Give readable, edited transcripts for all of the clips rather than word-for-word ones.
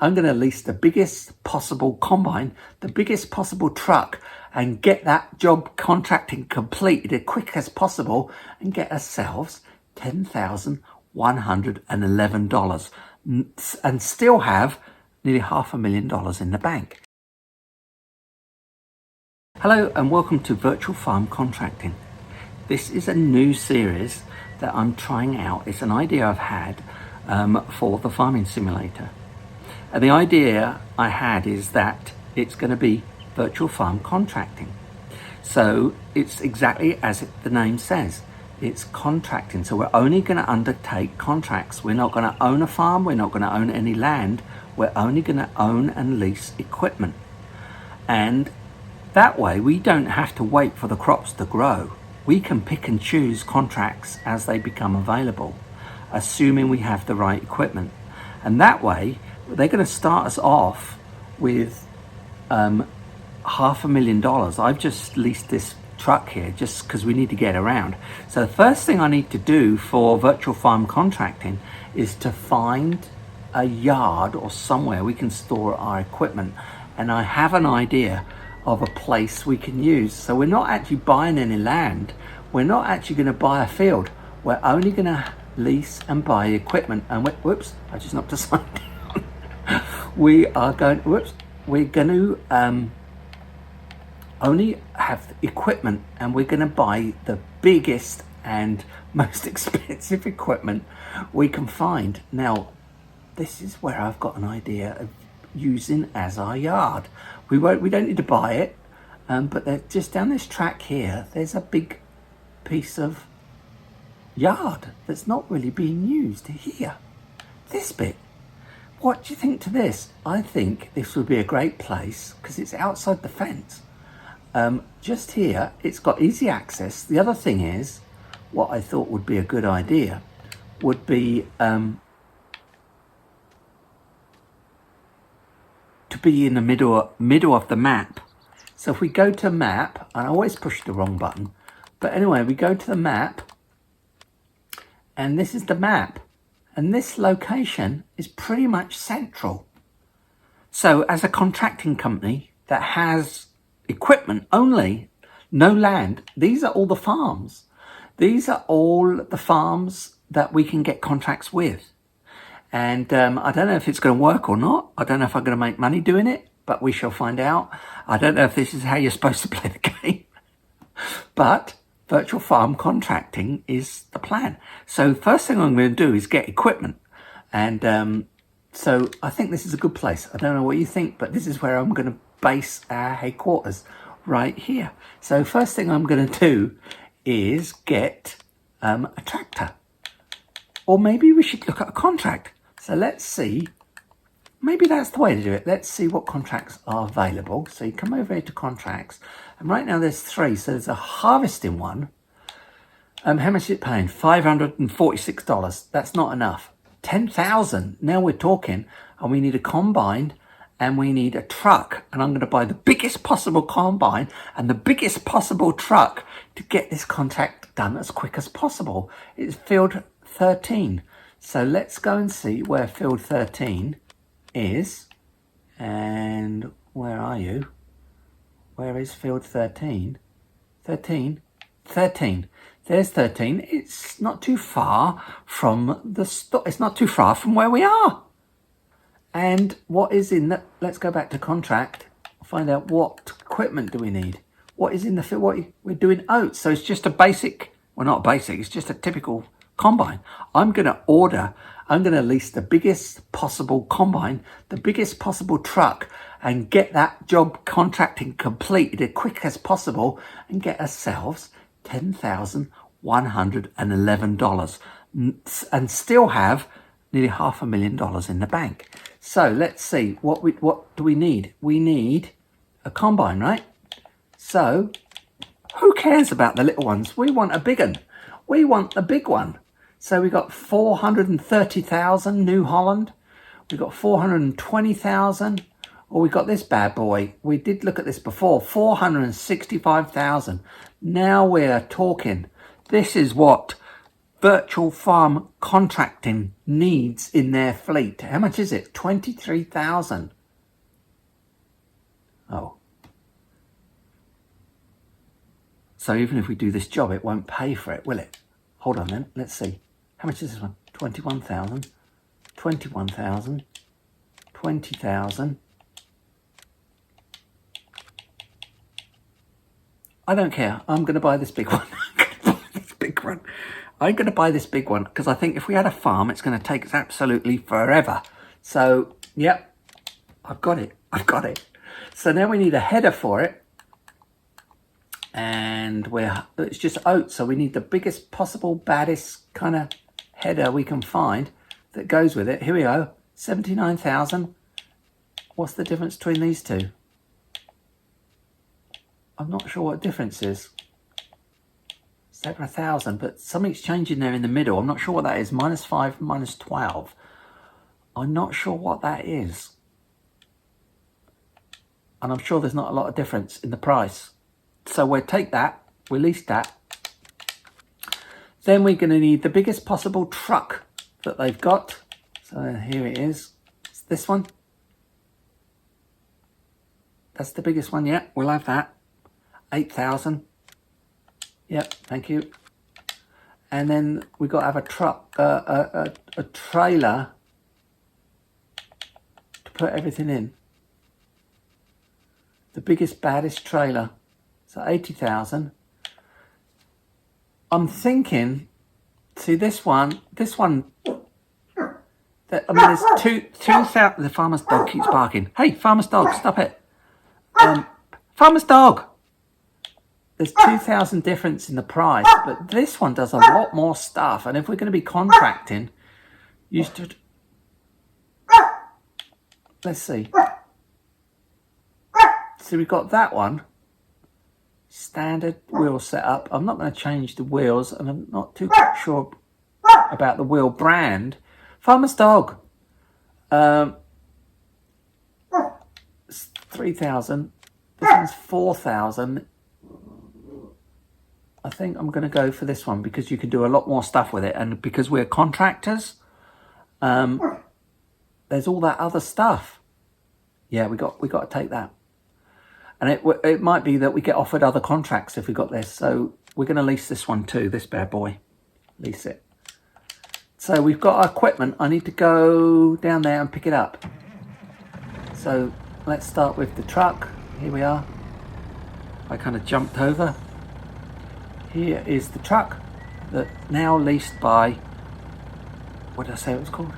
I'm going to lease the biggest possible combine, the biggest possible truck, and get that job contracting completed as quick as possible and get ourselves $10,111 and still have nearly $500,000 in the bank. Hello and welcome to Virtual Farm Contracting. This is a new series that I'm trying out. It's an idea I've had for the farming simulator. And the idea I had is that it's going to be virtual farm contracting. So it's exactly as the name says. It's contracting. So we're only going to undertake contracts. We're not going to own a farm. We're not going to own any land. We're only going to own and lease equipment. And that way we don't have to wait for the crops to grow. We can pick and choose contracts as they become available, assuming we have the right equipment. And that way they're going to start us off with $500,000. I've just leased this truck here just because we need to get around. So the first thing I need to do for virtual farm contracting is to find a yard or somewhere we can store our equipment. And I have an idea of a place we can use. So we're not actually buying any land. We're not actually going to buy a field. We're only going to lease and buy equipment. And whoops, I just knocked a sign down. We're going to only have equipment, and we're going to buy the biggest and most expensive equipment we can find. Now, this is where I've got an idea of using as our yard. We don't need to buy it, but just down this track here, there's a big piece of yard that's not really being used here. This bit. What do you think to this? I think this would be a great place because it's outside the fence. Just here, it's got easy access. The other thing is, what I thought would be a good idea would be to be in the middle of the map. So if we go to map, and I always push the wrong button, but anyway, we go to the map, and this is the map. And this location is pretty much central. So as a contracting company that has equipment only, no land, these are all the farms. These are all the farms that we can get contracts with. And I don't know if it's going to work or not. I don't know if I'm going to make money doing it, but we shall find out. I don't know if this is how you're supposed to play the game. But virtual farm contracting is the plan. So first thing I'm going to do is get equipment. And so I think this is a good place. I don't know what you think, but this is where I'm going to base our headquarters, right here. So first thing I'm going to do is get a tractor. Or maybe we should look at a contract. So let's see. Maybe that's the way to do it. Let's see what contracts are available. So you come over here to contracts. And right now there's 3. So there's a harvesting one. How much is it paying? $546. That's not enough. 10,000. Now we're talking. And we need a combine and we need a truck. And I'm going to buy the biggest possible combine and the biggest possible truck to get this contract done as quick as possible. It's field 13. So let's go and see where field 13 is. And where are you? Where is field 13? 13. There's 13. It's not too far from the store. It's not too far from where we are. And what is in the, let's go back to contract, find out what equipment do we need. What is in the field? What we're doing oats. So it's just a basic, well, not basic, it's just a typical combine. I'm going to lease the biggest possible combine, the biggest possible truck, and get that job contracting completed as quick as possible and get ourselves $10,111 and still have nearly $500,000 in the bank. So let's see, what do we need? We need a combine, right? So who cares about the little ones? We want a big one. We want the big one. So we got 430,000 New Holland. We got 420,000. Or we got this bad boy. We did look at this before. 465,000. Now we're talking. This is what virtual farm contracting needs in their fleet. How much is it? 23,000. Oh. So even if we do this job, it won't pay for it, will it? Hold on then, let's see. How much is this one? 21,000, 21,000, 20,000. I don't care. I'm going to buy this big one. I'm going to buy this big one because I think if we had a farm, it's going to take us absolutely forever. So, yep, I've got it. I've got it. So now we need a header for it. And it's just oats. So we need the biggest possible, baddest kind of header we can find that goes with it. Here we go. 79,000. What's the difference between these two? I'm not sure what difference is. It's over 1,000, but something's changing there in the middle. I'm not sure what that is. -5, -12. I'm not sure what that is. And I'm sure there's not a lot of difference in the price. So we'll take that, we'll lease that. Then we're going to need the biggest possible truck that they've got. So here it is. It's this one. That's the biggest one, yeah, we'll have that. 8,000. Yep, thank you. And then we've got to have a truck, a trailer to put everything in. The biggest, baddest trailer. So 80,000. I'm thinking, see this one, that, I mean, there's 2,000, the farmer's dog keeps barking. Hey, farmer's dog, stop it. Farmer's dog. There's 2,000 difference in the price, but this one does a lot more stuff. And if we're going to be contracting, let's see. So we've got that one. Standard wheel setup. I'm not going to change the wheels, and I'm not too sure about the wheel brand. Farmer's dog. 3,000. This one's 4,000. I think I'm going to go for this one because you can do a lot more stuff with it, and because we're contractors, there's all that other stuff. Yeah, we got to take that. And it might be that we get offered other contracts if we got this. So we're going to lease this one too, this bad boy. Lease it. So we've got our equipment. I need to go down there and pick it up. So let's start with the truck. Here we are. I kind of jumped over. Here is the truck that now leased by, what did I say it was called?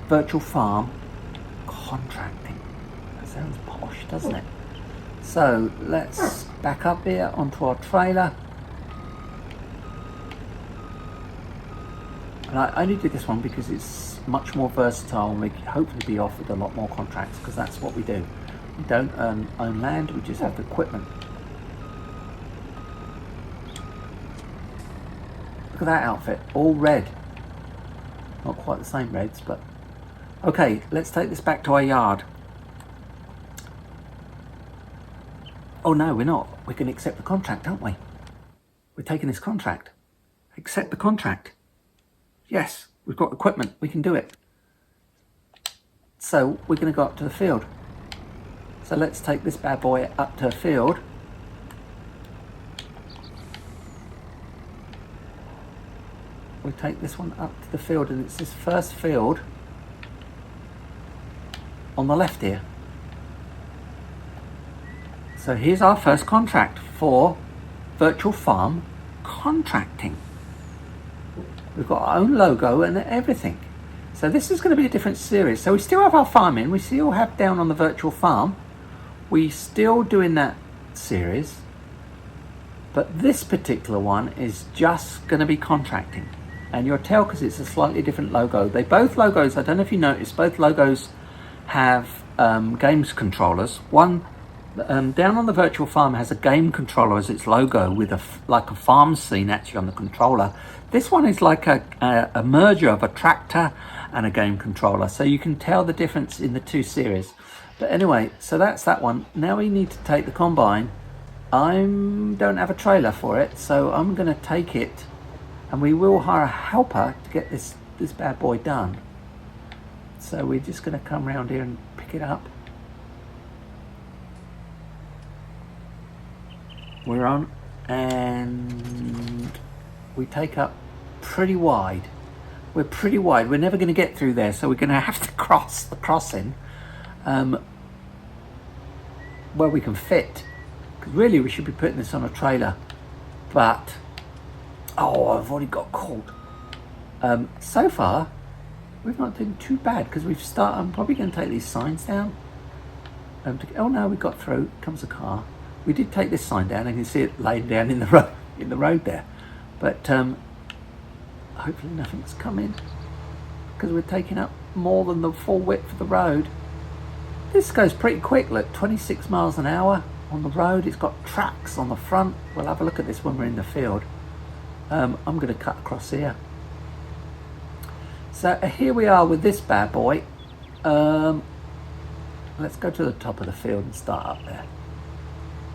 Virtual Farm Contracting. Sounds posh, doesn't it? So let's back up here onto our trailer. And I only did this one because it's much more versatile and we can hopefully be offered a lot more contracts, because that's what we do. We don't own land, we just have the equipment. Look at that outfit, all red. Not quite the same reds, but... Okay, let's take this back to our yard. Oh no, we're not. We can accept the contract, aren't we? We're taking this contract. Accept the contract. Yes, we've got equipment. We can do it. So we're going to go up to the field. So let's take this bad boy up to the field. We take this one up to the field, and it's this first field on the left here. So here's our first contract for Virtual Farm Contracting. We've got our own logo and everything. So this is going to be a different series. So we still have our farming. We still have down on the virtual farm. We're still doing that series. But this particular one is just going to be contracting. And you'll tell because it's a slightly different logo. They both logos, I don't know if you noticed, both logos have games controllers. One down on the virtual farm has a game controller as its logo with like a farm scene actually on the controller. This one is like a merger of a tractor and a game controller, so you can tell the difference in the two series. But anyway, so that's that one. Now we need to take the combine I don't have a trailer for it, so I'm going to take it, and we will hire a helper to get this bad boy done. So we're just going to come around here and pick it up. We're on, and we take up pretty wide. We're pretty wide. We're never going to get through there, so we're going to have to cross the crossing where we can fit. Because really, we should be putting this on a trailer. But, oh, I've already got caught. So far, we've not done too bad, because we've started. I'm probably going to take these signs down. Oh no, we got through. Comes a car. We did take this sign down. I can see it laying down in the road there. But hopefully nothing's coming, because we're taking up more than the full width of the road. This goes pretty quick. Look, 26 miles an hour on the road. It's got tracks on the front. We'll have a look at this when we're in the field. I'm going to cut across here. So here we are with this bad boy. Let's go to the top of the field and start up there.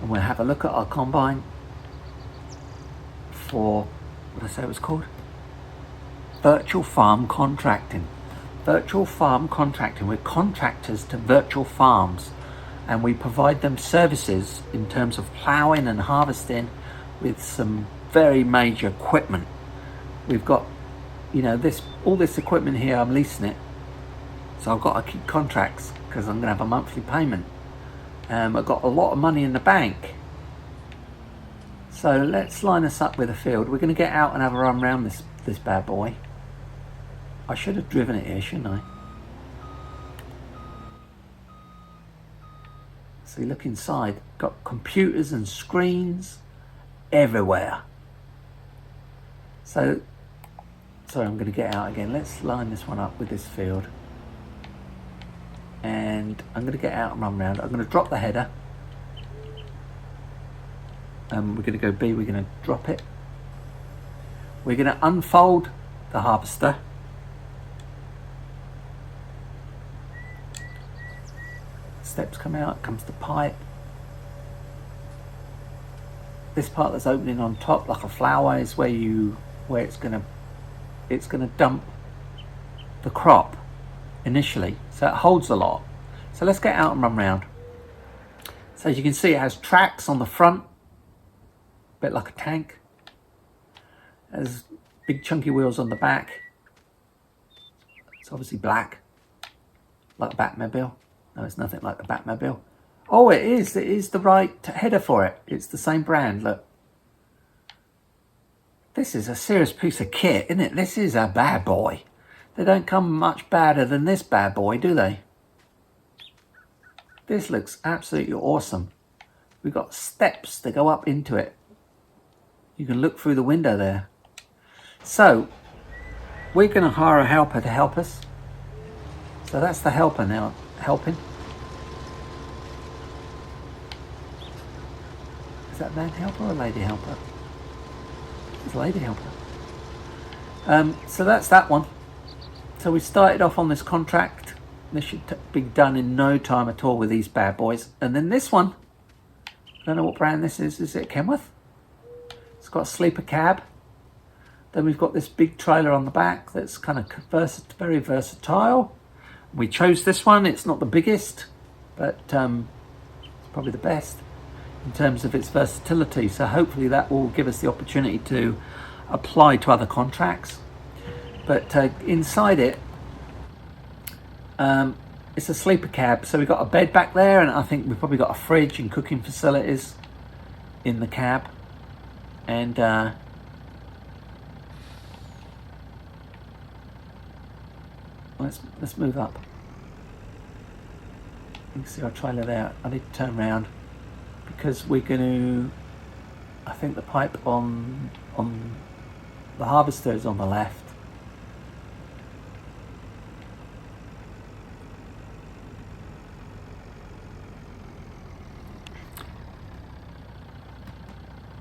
And we'll have a look at our combine for, what did I say it was called? Virtual farm contracting. Virtual farm contracting. We're contractors to virtual farms, and we provide them services in terms of ploughing and harvesting with some very major equipment. We've got, you know, all this equipment here, I'm leasing it. So I've got to keep contracts because I'm going to have a monthly payment. I've got a lot of money in the bank. So let's line us up with a field. We're going to get out and have a run around this bad boy. I should have driven it here, shouldn't I? So you look inside, got computers and screens everywhere. So, sorry, I'm going to get out again. Let's line this one up with this field. And I'm going to get out and run around. I'm going to drop the header. We're going to go B, we're going to drop it. We're going to unfold the harvester. Steps come out, comes the pipe. This part that's opening on top like a flower is where it's going to dump the crop initially. So it holds a lot. So let's get out and run around. So as you can see, it has tracks on the front, a bit like a tank. There's big chunky wheels on the back. It's obviously black, like a Batmobile. No, it's nothing like the Batmobile. Oh, it is the right header for it. It's the same brand, look. This is a serious piece of kit, isn't it? This is a bad boy. They don't come much badder than this bad boy, do they? This looks absolutely awesome. We've got steps that go up into it. You can look through the window there. So, we're going to hire a helper to help us. So that's the helper now, helping. Is that man helper or lady helper? It's a lady helper. So that's that one. So we started off on this contract. This should be done in no time at all with these bad boys. And then this one, I don't know what brand this is. Is it Kenworth? It's got a sleeper cab. Then we've got this big trailer on the back that's kind of very versatile. We chose this one. It's not the biggest, but it's probably the best in terms of its versatility. So hopefully that will give us the opportunity to apply to other contracts. But inside it, it's a sleeper cab. So we've got a bed back there, and I think we've probably got a fridge and cooking facilities in the cab. And let's move up. You can see our trailer there. I need to turn around because we're going to, I think the pipe on the harvester is on the left.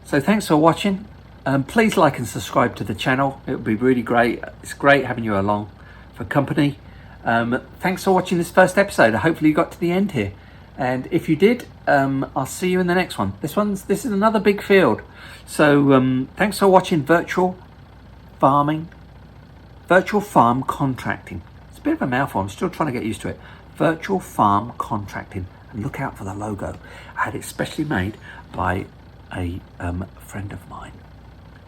So thanks for watching. Please like and subscribe to the channel. It would be really great. It's great having you along for company. Thanks for watching this first episode. Hopefully you got to the end here. And if you did, I'll see you in the next one. This is another big field. So thanks for watching virtual farm contracting. It's a bit of a mouthful. I'm still trying to get used to it. Virtual farm contracting. And look out for the logo. I had it specially made by a friend of mine.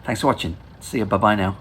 Thanks for watching. See you. Bye-bye now.